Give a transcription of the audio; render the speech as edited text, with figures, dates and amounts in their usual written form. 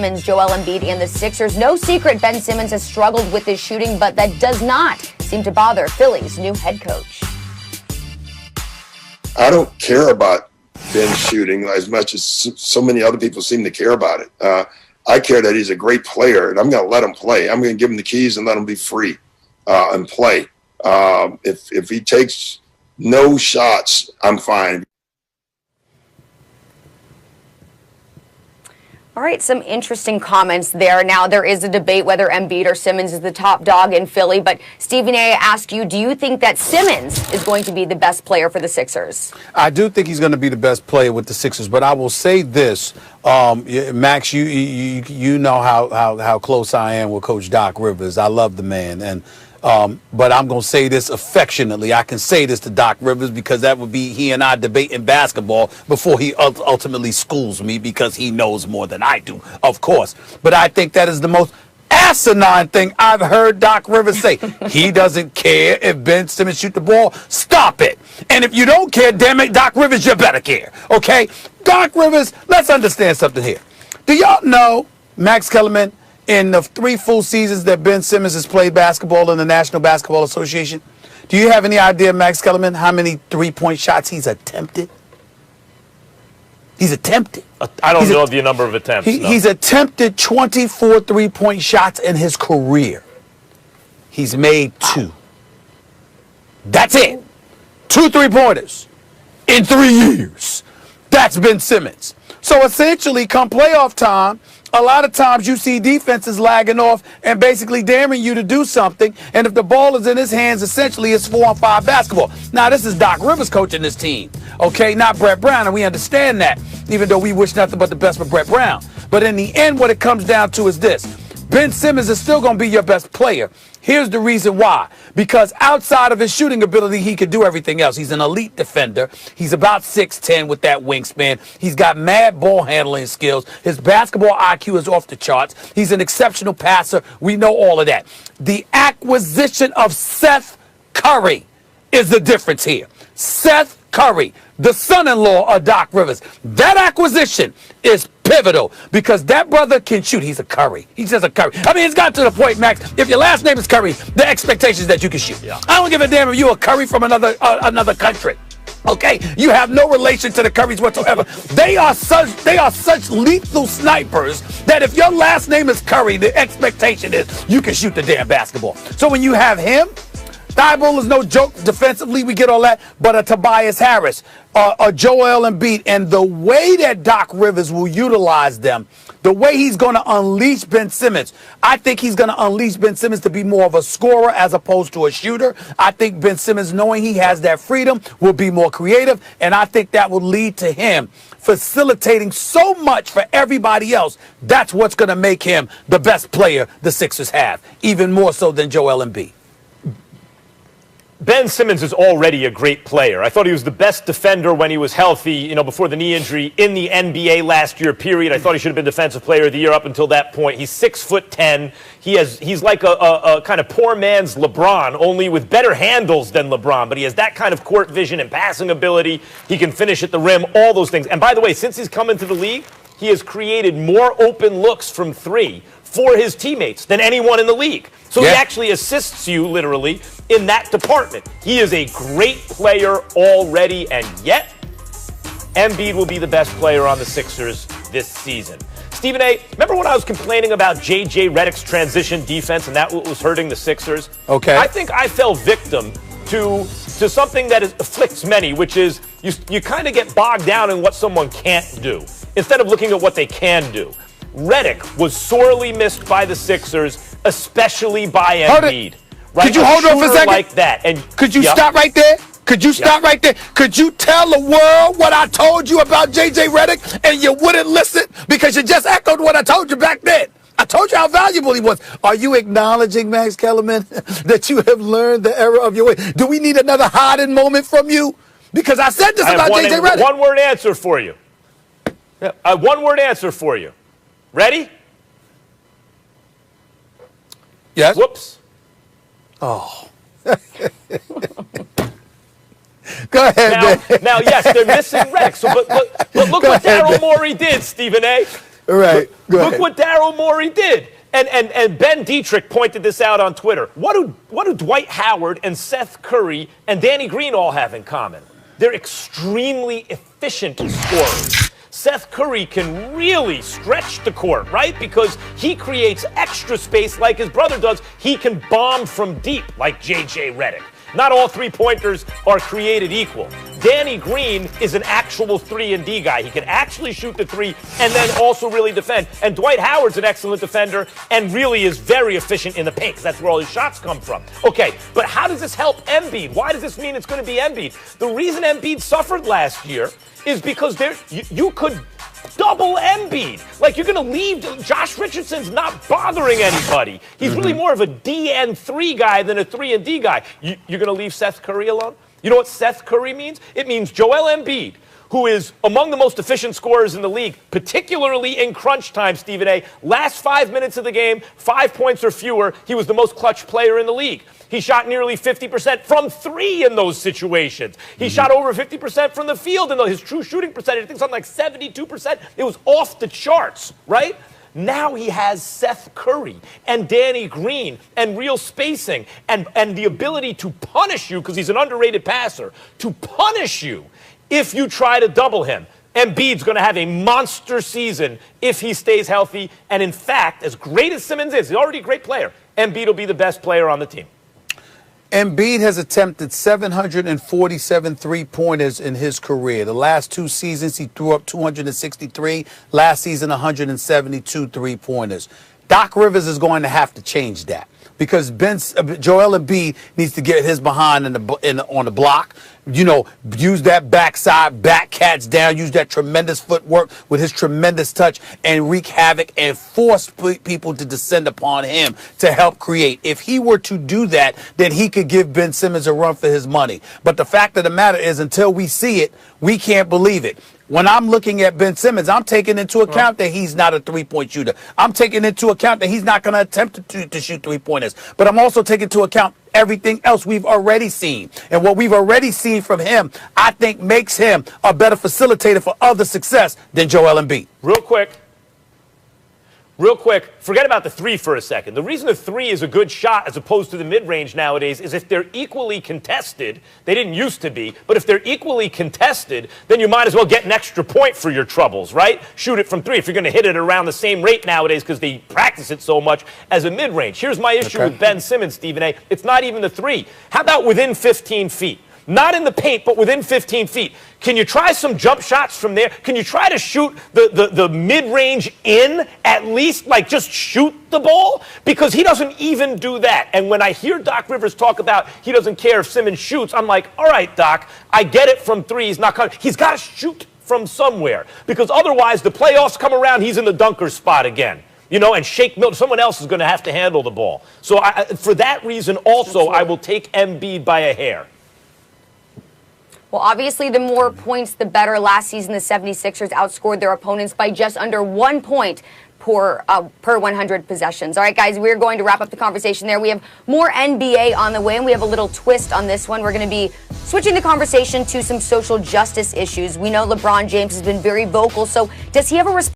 Joel Embiid and the Sixers. No secret Ben Simmons has struggled with his shooting, but that does not seem to bother Philly's new head coach. I don't care about Ben shooting as much as so many other people seem to care about it. I care that he's a great player, and I'm going to let him play. I'm going to give him the keys and let him be free and play. If he takes no shots, I'm fine. All right, some interesting comments there. Now, there is a debate whether Embiid or Simmons is the top dog in Philly, but Stephen A. asked you, do you think that Simmons is going to be the best player for the Sixers? I do think he's going to be the best player with the Sixers, but I will say this, Max, you know how close I am with Coach Doc Rivers. I love the man, and but I'm going to say this affectionately. I can say this to Doc Rivers because that would be he and I debating basketball before he ultimately schools me because he knows more than I do, of course. But I think that is the most asinine thing I've heard Doc Rivers say. He doesn't care if Ben Simmons shoot the ball. Stop it. And if you don't care, damn it, Doc Rivers, you better care. Okay? Doc Rivers, let's understand something here. Do y'all know, Max Kellerman, in the 3 full seasons that Ben Simmons has played basketball in the National Basketball Association, do you have any idea, Max Kellerman, how many three-point shots he's attempted? He's attempted. I don't know the number of attempts. He's attempted 24 three-point shots in his career. He's made 2. That's it. 2 3-pointers in 3 years. That's Ben Simmons. So essentially, come playoff time, a lot of times you see defenses lagging off and basically daring you to do something. And if the ball is in his hands, essentially it's 4-on-5 basketball. Now, this is Doc Rivers coaching this team, okay? Not Brett Brown, and we understand that, even though we wish nothing but the best for Brett Brown. But in the end, what it comes down to is this. Ben Simmons is still going to be your best player. Here's the reason why. Because outside of his shooting ability, he could do everything else. He's an elite defender. He's about 6'10" with that wingspan. He's got mad ball handling skills. His basketball IQ is off the charts. He's an exceptional passer. We know all of that. The acquisition of Seth Curry is the difference here. Seth Curry, the son-in-law of Doc Rivers. That acquisition is pivotal because that brother can shoot. He's a Curry. He's just a Curry. I mean, it's got to the point, Max, if your last name is Curry, the expectation is that you can shoot. Yeah. I don't give a damn if you're a Curry from another country. Okay? You have no relation to the Currys whatsoever. They are such lethal snipers that if your last name is Curry, the expectation is you can shoot the damn basketball. So when you have him, Thibault is no joke defensively, we get all that, but a Tobias Harris, a Joel Embiid, and the way that Doc Rivers will utilize them, the way he's going to unleash Ben Simmons, I think he's going to unleash Ben Simmons to be more of a scorer as opposed to a shooter. I think Ben Simmons, knowing he has that freedom, will be more creative, and I think that will lead to him facilitating so much for everybody else. That's what's going to make him the best player the Sixers have, even more so than Joel Embiid. Ben Simmons is already a great player. I thought he was the best defender when he was healthy, before the knee injury in the NBA last year, period. I thought he should have been Defensive Player of the Year up until that point. He's 6'10". He's like a kind of poor man's LeBron, only with better handles than LeBron. But he has that kind of court vision and passing ability. He can finish at the rim, all those things. And by the way, since he's come into the league, he has created more open looks from 3 for his teammates than anyone in the league. So he actually assists you, literally, in that department. He is a great player already, and yet Embiid will be the best player on the Sixers this season. Stephen A., remember when I was complaining about J.J. Redick's transition defense and that was hurting the Sixers? Okay. I think I fell victim to something that afflicts many, which is you kind of get bogged down in what someone can't do instead of looking at what they can do. Redick was sorely missed by the Sixers, especially by Embiid. Right? Could you hold on for a second? Like that. And could you stop right there? Could you stop right there? Could you tell the world what I told you about J.J. Redick and you wouldn't listen because you just echoed what I told you back then? I told you how valuable he was. Are you acknowledging, Max Kellerman, that you have learned the error of your way? Do we need another Harden moment from you? Because I said this about J.J. Redick. One-word answer for you. One-word answer for you. Ready? Yes. Whoops. Oh. Go ahead, now, yes, they're missing Redick. So, but look what Daryl Morey did, Stephen A. Right. Go Look ahead. what Daryl Morey did. And Ben Dietrich pointed this out on Twitter. What do Dwight Howard and Seth Curry and Danny Green all have in common? They're extremely efficient scorers. Seth Curry can really stretch the court, right? Because he creates extra space like his brother does. He can bomb from deep like J.J. Redick. Not all three-pointers are created equal. Danny Green is an actual 3-and-D guy. He can actually shoot the three and then also really defend. And Dwight Howard's an excellent defender and really is very efficient in the paint because that's where all his shots come from. Okay, but how does this help Embiid? Why does this mean it's going to be Embiid? The reason Embiid suffered last year is because you could double Embiid. Like, you're going to leave. Josh Richardson's not bothering anybody. He's really more of a DN3 guy than a 3-and-D guy. You're going to leave Seth Curry alone? You know what Seth Curry means? It means Joel Embiid, who is among the most efficient scorers in the league, particularly in crunch time, Stephen A. Last 5 minutes of the game, 5 points or fewer, he was the most clutch player in the league. He shot nearly 50% from three in those situations. He shot over 50% from the field, and his true shooting percentage, I think something like 72%. It was off the charts, right? Now he has Seth Curry and Danny Green and real spacing and the ability to punish you, because he's an underrated passer, to punish you if you try to double him. Embiid's going to have a monster season if he stays healthy. And in fact, as great as Simmons is, he's already a great player, Embiid will be the best player on the team. Embiid has attempted 747 three-pointers in his career. The last 2 seasons, he threw up 263. Last season, 172 three-pointers. Doc Rivers is going to have to change that because Joel Embiid needs to get his behind on the block. You know, use that backside, back cats down, use that tremendous footwork with his tremendous touch and wreak havoc and force people to descend upon him to help create. If he were to do that, then he could give Ben Simmons a run for his money. But the fact of the matter is, until we see it, we can't believe it. When I'm looking at Ben Simmons, I'm taking into account that he's not a three-point shooter. I'm taking into account that he's not going to attempt to shoot three-pointers. But I'm also taking into account everything else we've already seen. And what we've already seen from him, I think, makes him a better facilitator for other success than Joel Embiid. Real quick, forget about the three for a second. The reason the three is a good shot as opposed to the mid-range nowadays is if they're equally contested. They didn't used to be, but if they're equally contested, then you might as well get an extra point for your troubles, right? Shoot it from three if you're going to hit it around the same rate nowadays because they practice it so much as a mid-range. Here's my issue with Ben Simmons, Stephen A. It's not even the three. How about within 15 feet? Not in the paint, but within 15 feet. Can you try some jump shots from there? Can you try to shoot the mid-range in at least, like just shoot the ball? Because he doesn't even do that. And when I hear Doc Rivers talk about he doesn't care if Simmons shoots, I'm like, all right, Doc, I get it from three. He's not coming. He's got to shoot from somewhere. Because otherwise, the playoffs come around, he's in the dunker spot again. You know, and Shake Milton, someone else is going to have to handle the ball. So for that reason also, I will take Embiid by a hair. Well, obviously, the more points, the better. Last season, the 76ers outscored their opponents by just under 1 point per 100 possessions. All right, guys, we're going to wrap up the conversation there. We have more NBA on the way, and we have a little twist on this one. We're going to be switching the conversation to some social justice issues. We know LeBron James has been very vocal, so does he have a responsibility